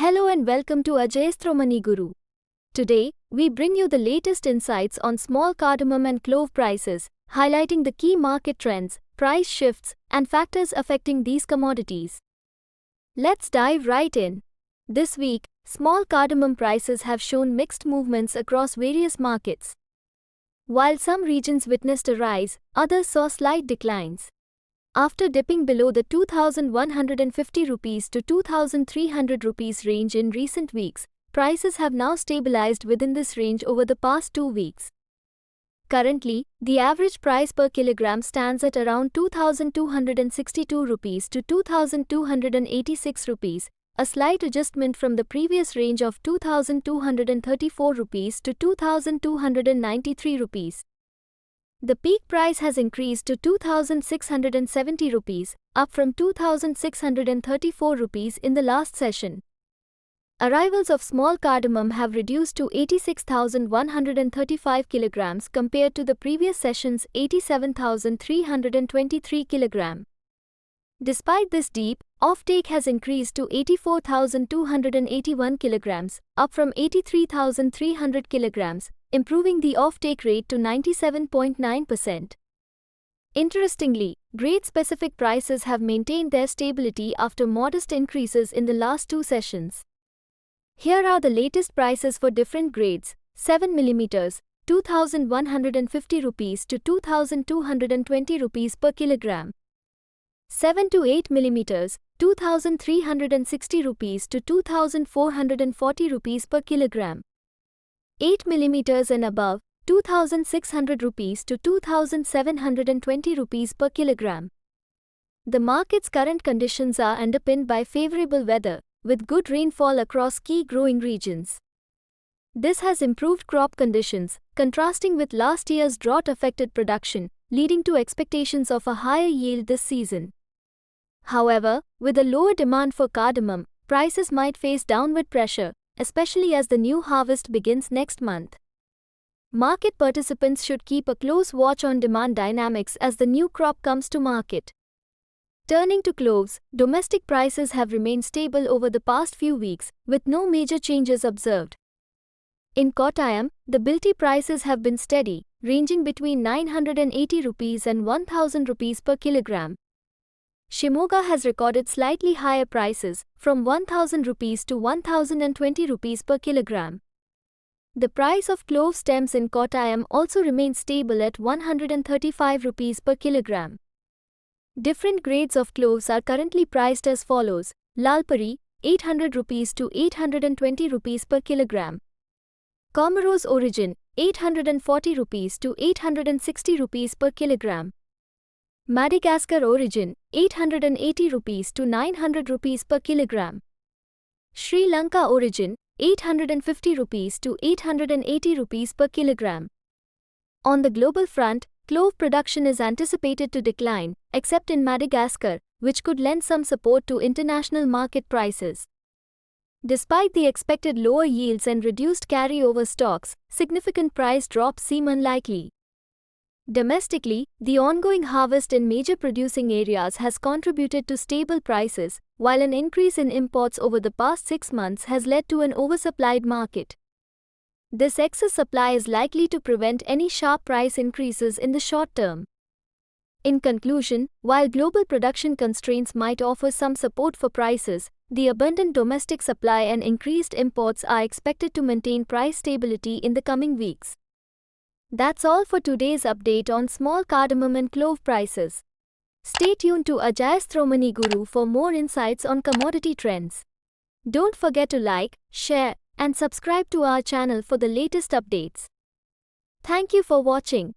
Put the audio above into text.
Hello and welcome to Ajayasthromani Guru. Today, we bring you the latest insights on small cardamom and clove prices, highlighting the key market trends, price shifts, and factors affecting these commodities. Let's dive right in. This week, small cardamom prices have shown mixed movements across various markets. While some regions witnessed a rise, others saw slight declines. After dipping below the 2,150 rupees to 2,300 rupees range in recent weeks, prices have now stabilized within this range over the past 2 weeks. Currently, the average price per kilogram stands at around 2,262 rupees to 2,286 rupees, a slight adjustment from the previous range of 2,234 rupees to 2,293 rupees. The peak price has increased to 2,670 rupees, up from 2,634 rupees in the last session. Arrivals of small cardamom have reduced to 86,135 kilograms compared to the previous session's 87,323 kilograms. Despite this dip, offtake has increased to 84,281 kilograms, up from 83,300 kilograms, improving the offtake rate to 97.9%. Interestingly, grade-specific prices have maintained their stability after modest increases in the last 2 sessions. Here are the latest prices for different grades: 7 mm, 2,150 rupees to 2,220 rupees per kilogram; 7 to 8 mm, 2,360 rupees to 2,440 rupees per kilogram; 8 mm and above, 2,600 rupees to 2,720 rupees per kilogram. The market's current conditions are underpinned by favorable weather, with good rainfall across key growing regions. This has improved crop conditions, contrasting with last year's drought-affected production, leading to expectations of a higher yield this season. However, with a lower demand for cardamom, prices might face downward pressure, especially as the new harvest begins next month. Market participants should keep a close watch on demand dynamics as the new crop comes to market. Turning to cloves, domestic prices have remained stable over the past few weeks, with no major changes observed. In Kottayam, the Bilti prices have been steady, ranging between 980 rupees and 1,000 rupees per kilogram. Shimoga has recorded slightly higher prices, from 1,000 rupees to 1,020 rupees per kilogram. The price of clove stems in Kottayam also remains stable at 135 rupees per kilogram. Different grades of cloves are currently priced as follows: Lalpuri, 800 rupees to 820 rupees per kilogram; Comoros origin, 840 rupees to 860 rupees per kilogram; Madagascar origin, 880 rupees to 900 rupees per kilogram; Sri Lanka origin, 850 rupees to 880 rupees per kilogram. On the global front, clove production is anticipated to decline, except in Madagascar, which could lend some support to international market prices. Despite the expected lower yields and reduced carryover stocks, significant price drops seem unlikely. Domestically, the ongoing harvest in major producing areas has contributed to stable prices, while an increase in imports over the past 6 months has led to an oversupplied market. This excess supply is likely to prevent any sharp price increases in the short term. In conclusion, while global production constraints might offer some support for prices, the abundant domestic supply and increased imports are expected to maintain price stability in the coming weeks. That's all for today's update on small cardamom and clove prices. Stay tuned to Ajayasthromani Guru for more insights on commodity trends. Don't forget to like, share, and subscribe to our channel for the latest updates. Thank you for watching.